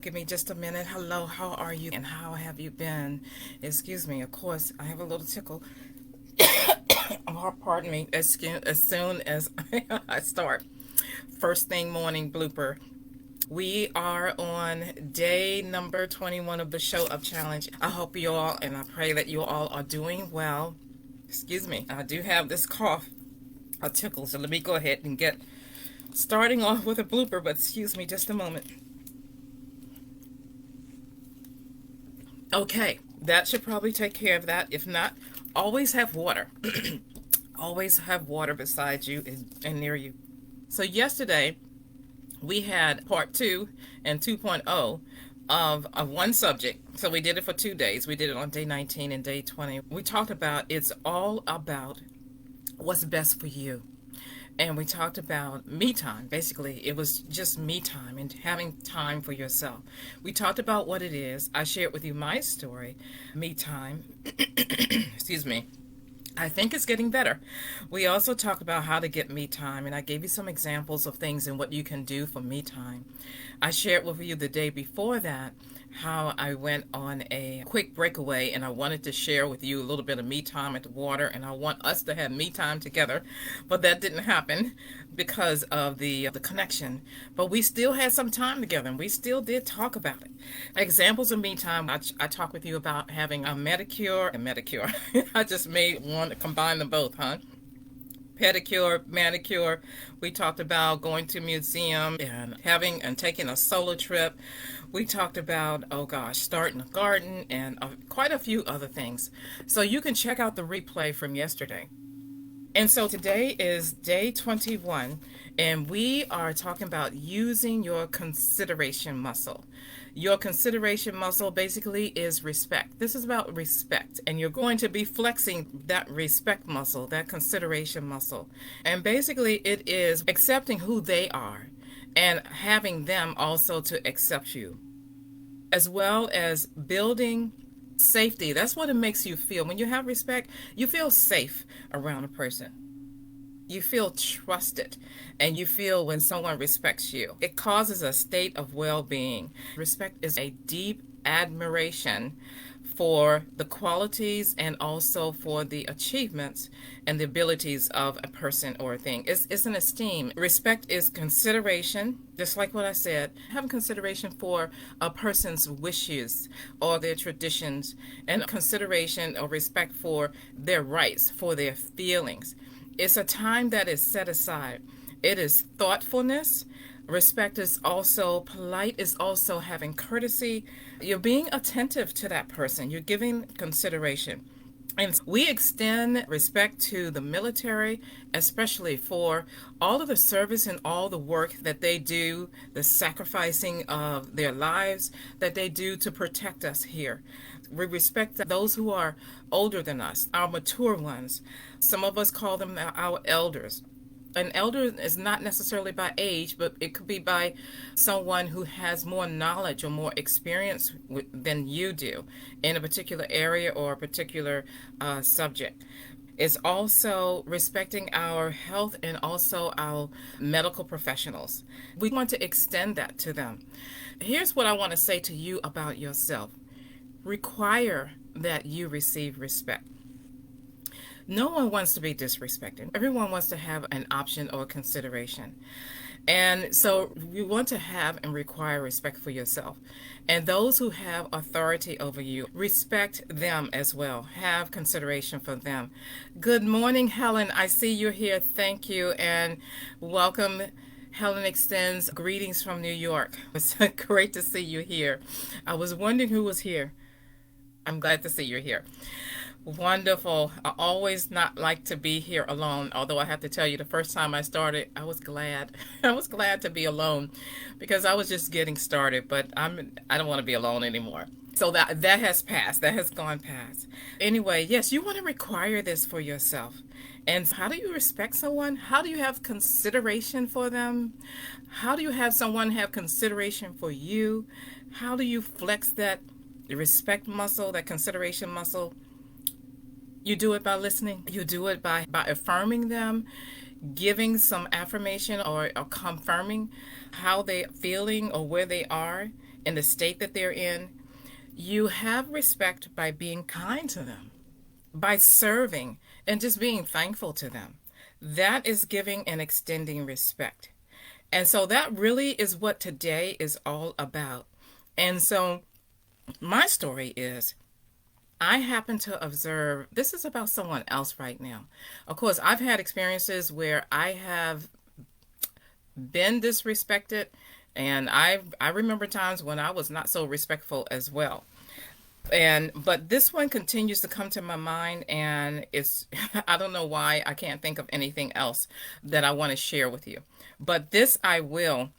Give me just a minute. Hello, how are you? And how have you been? Excuse me, of course, I have a little tickle. Pardon me, as soon as I start. First thing morning blooper. We are on day number 21 of the Show Up Challenge. I hope you all, and I pray that you all are doing well. Excuse me, I do have this cough, a tickle, so let me go ahead and get starting off with a blooper, but excuse me just a moment. Okay, that should probably take care of that. If not, always have water. Always have water beside you and near you. So yesterday we had part 2 and 2.0 of one subject. So we did it for 2 days. We did it on day 19 and day 20. We talked about it's all about what's best for you. And we talked about me time. Basically, it was just me time and having time for yourself. We talked about what it is. I shared with you my story, me time. Excuse me. I think it's getting better. We also talked about how to get me time, and I gave you some examples of things and what you can do for me time. I shared with you the day before that how I went on a quick breakaway, and I wanted to share with you a little bit of me time at the water, and I want us to have me time together, but that didn't happen because of the connection. But we still had some time together, and we still did talk about it. Examples of me time, I talked with you about having a medicure and medicure. I just made one to combine them both, huh? Pedicure, manicure. We talked about going to a museum and having and taking a solo trip. We talked about, oh gosh, starting a garden and quite a few other things. So you can check out the replay from yesterday. And so today is day 21, and we are talking about using your consideration muscle. Your consideration muscle basically is respect. This is about respect, and you're going to be flexing that respect muscle, that consideration muscle. And basically it is accepting who they are and having them also to accept you, as well as building safety. That's what it makes you feel. When you have respect, you feel safe around a person. You feel trusted, and you feel when someone respects you. It causes a state of well-being. Respect is a deep admiration for the qualities and also for the achievements and the abilities of a person or a thing. It's an esteem. Respect is consideration, just like what I said. Having consideration for a person's wishes or their traditions, and consideration or respect for their rights, for their feelings. It's a time that is set aside. It is thoughtfulness. Respect is also polite, is also having courtesy. You're being attentive to that person. You're giving consideration. And we extend respect to the military, especially for all of the service and all the work that they do, the sacrificing of their lives that they do to protect us here. We respect those who are older than us, our mature ones. Some of us call them our elders. An elder is not necessarily by age, but it could be by someone who has more knowledge or more experience than you do in a particular area or a particular subject. It's also respecting our health and also our medical professionals. We want to extend that to them. Here's what I want to say to you about yourself. Require that you receive respect. No one wants to be disrespected. Everyone wants to have an option or consideration. And so you want to have and require respect for yourself. And those who have authority over you, respect them as well. Have consideration for them. Good morning, Helen. I see you're here. Thank you and welcome. Helen extends greetings from New York. It's great to see you here. I was wondering who was here. I'm glad to see you're here. Wonderful. I always not like to be here alone, although I have to tell you the first time I started, I was glad. I was glad to be alone because I was just getting started, but I don't want to be alone anymore. So that has passed. That has gone past. Anyway, yes, you want to require this for yourself. And how do you respect someone? How do you have consideration for them? How do you have someone have consideration for you? How do you flex that respect muscle, that consideration muscle? You do it by listening. You do it by affirming them, giving some affirmation or confirming how they're feeling or where they are in the state that they're in, you have respect by being kind to them, by serving, and just being thankful to them. That is giving and extending respect. And so that really is what today is all about. And so my story is I happen to observe this is about someone else right now. Of course, I've had experiences where I have been disrespected, and I remember times when I was not so respectful as well. And but this one continues to come to my mind, and it's I don't know why I can't think of anything else that I want to share with you. But this I will.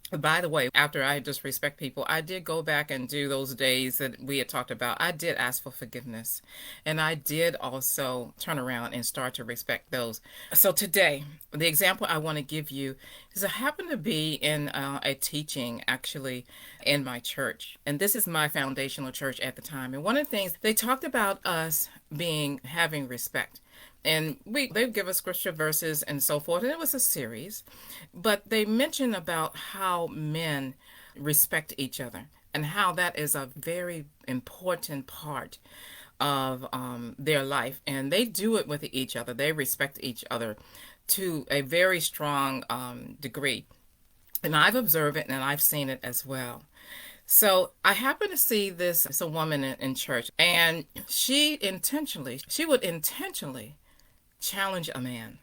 By the way, after I disrespect people, I did go back and do those days that we had talked about. I did ask for forgiveness. And I did also turn around and start to respect those. So today, the example I want to give you is I happen to be in a teaching actually in my church. And this is my foundational church at the time. And one of the things they talked about us having respect. And they give us scripture verses and so forth, and it was a series. But they mention about how men respect each other and how that is a very important part of their life. And they do it with each other. They respect each other to a very strong degree. And I've observed it and I've seen it as well. So I happened to see this as a woman in church, and she would intentionally challenge a man.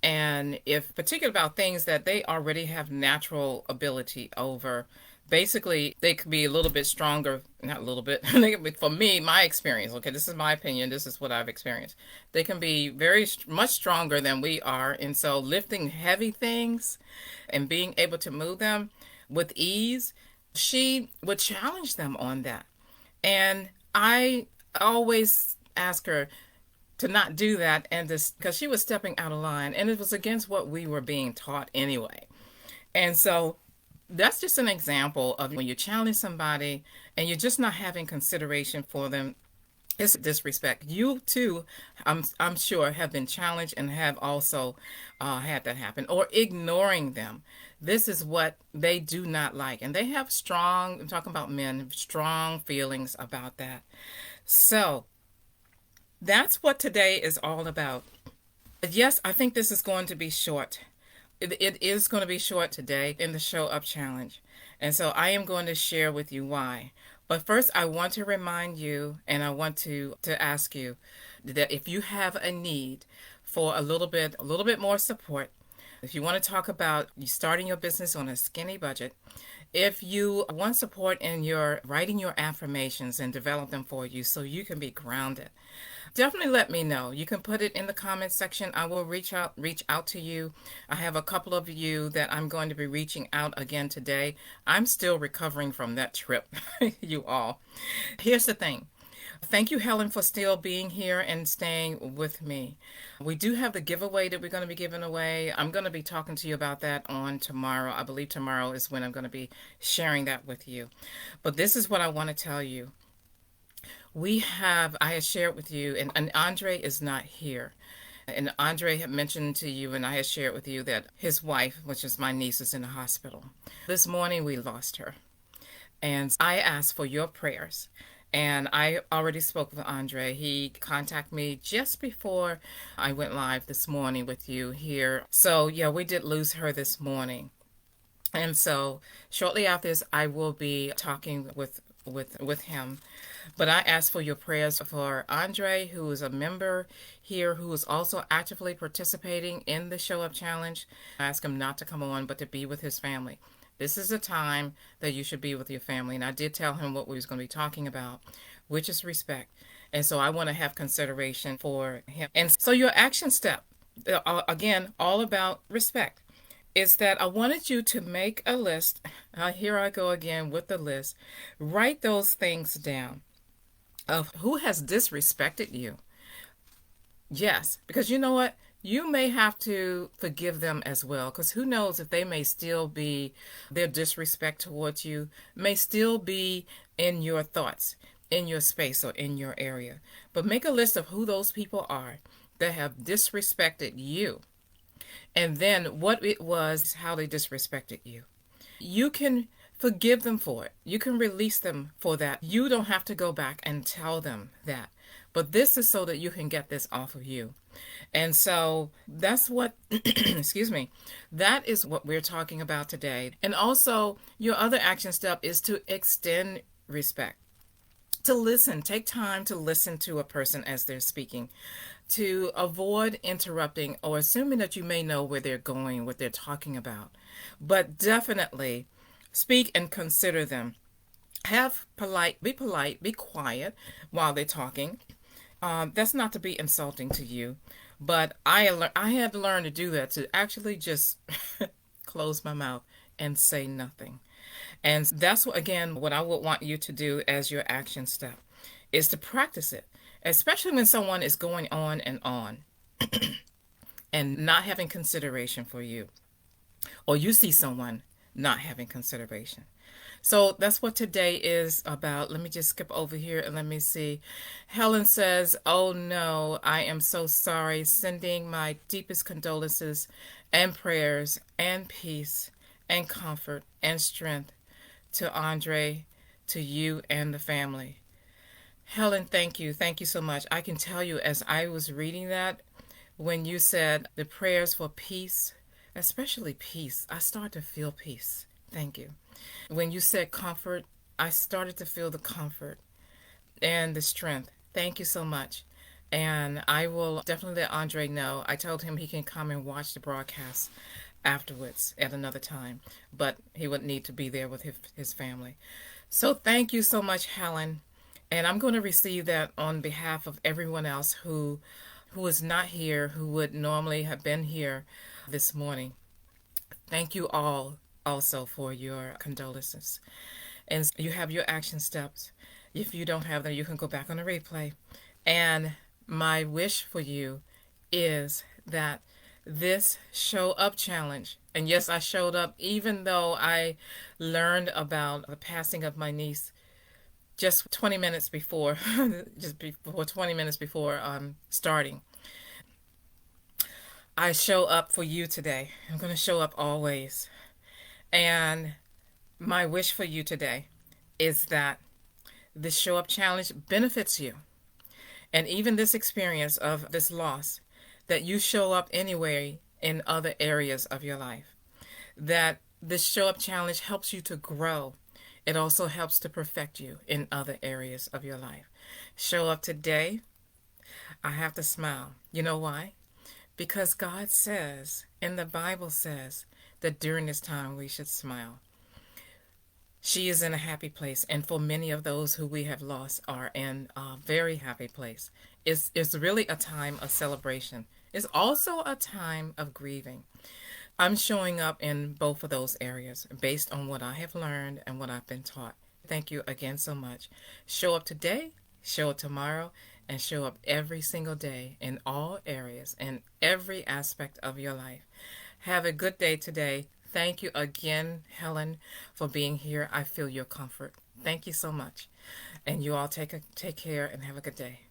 And if particular about things that they already have natural ability over, basically they could be a little bit stronger, not a little bit, they could be, for me, my experience, okay, this is my opinion, this is what I've experienced. They can be much stronger than we are. And so lifting heavy things and being able to move them with ease, she would challenge them on that. And I always ask her to not do that, and this because she was stepping out of line, and it was against what we were being taught anyway. And so that's just an example of when you challenge somebody and you're just not having consideration for them. It's disrespect. You too, I'm sure, have been challenged and have also had that happen, or ignoring them. This is what they do not like, and they have I'm talking about men, strong feelings about that. So that's what today is all about. Yes, I think this is going to be short. It is going to be short today in the Show Up Challenge. And so I am going to share with you why. But first, I want to remind you, and I want to ask you that if you have a need for a little bit more support, if you want to talk about starting your business on a skinny budget, if you want support in your writing your affirmations and develop them for you so you can be grounded, definitely let me know. You can put it in the comments section. I will reach out to you. I have a couple of you that I'm going to be reaching out again today. I'm still recovering from that trip, you all. Here's the thing. Thank you, Helen, for still being here and staying with me. We do have the giveaway that we're going to be giving away. I'm going to be talking to you about that on tomorrow. I believe tomorrow is when I'm going to be sharing that with you. But this is what I want to tell you. I had shared with you, and Andre is not here. And Andre had mentioned to you, and I had shared with you that his wife, which is my niece, is in the hospital. This morning we lost her. And I asked for your prayers. And I already spoke with Andre. He contacted me just before I went live this morning with you here. So yeah, we did lose her this morning. And so shortly after this, I will be talking with him. But I ask for your prayers for Andre, who is a member here, who is also actively participating in the Show Up Challenge. I ask him not to come on, but to be with his family. This is a time that you should be with your family. And I did tell him what we was going to be talking about, which is respect. And so I want to have consideration for him. And so your action step, again, all about respect, is that I wanted you to make a list. Here I go again with the list. Write those things down of who has disrespected you. Yes, because you know what? You may have to forgive them as well, because who knows if they may still be, their disrespect towards you may still be in your thoughts, in your space, or in your area. But make a list of who those people are that have disrespected you, and then what it was, how they disrespected you. You can Forgive them for it. You can release them for that. You don't have to go back and tell them that. But this is so that you can get this off of you. And so that's what, excuse me, that is what we're talking about today. And also, your other action step is to extend respect. To listen, take time to listen to a person as they're speaking, to avoid interrupting or assuming that you may know where they're going, what they're talking about. But definitely speak and consider them. Be polite, be quiet while they're talking. That's not to be insulting to you, but I had to learn to do that, to actually just close my mouth and say nothing. And that's what, again, what I would want you to do as your action step is to practice it, especially when someone is going on and not having consideration for you, or you see someone not having consideration. So that's what today is about. Let me just skip over here and let me see. Helen says, "Oh no, I am so sorry. Sending my deepest condolences and prayers and peace and comfort and strength to Andre, to you and the family." Helen, thank you. Thank you so much. I can tell you, as I was reading that, when you said the prayers for peace, especially peace, I started to feel peace. Thank you. When you said comfort, I started to feel the comfort and the strength. Thank you so much. And I will definitely let Andre know. I told him he can come and watch the broadcast afterwards at another time, but he would need to be there with his family. So thank you so much, Helen. And I'm going to receive that on behalf of everyone else who is not here, who would normally have been here this morning. Thank you all also for your condolences. And you have your action steps. If you don't have them, you can go back on the replay. And my wish for you is that this show up challenge, and yes, I showed up even though I learned about the passing of my niece just 20 minutes before, just before 20 minutes before starting. I show up for you today. I'm going to show up always. And my wish for you today is that this show up challenge benefits you. And even this experience of this loss, that you show up anyway in other areas of your life. That this show up challenge helps you to grow. It also helps to perfect you in other areas of your life. Show up today. I have to smile. You know why? Because God says, and the Bible says, that during this time we should smile. She is in a happy place, and for many of those who we have lost are in a very happy place. It's really a time of celebration. It's also a time of grieving. I'm showing up in both of those areas based on what I have learned and what I've been taught. Thank you again so much. Show up today, show up tomorrow, and show up every single day in all areas, in every aspect of your life. Have a good day today. Thank you again, Helen, for being here. I feel your comfort. Thank you so much. And you all take care and have a good day.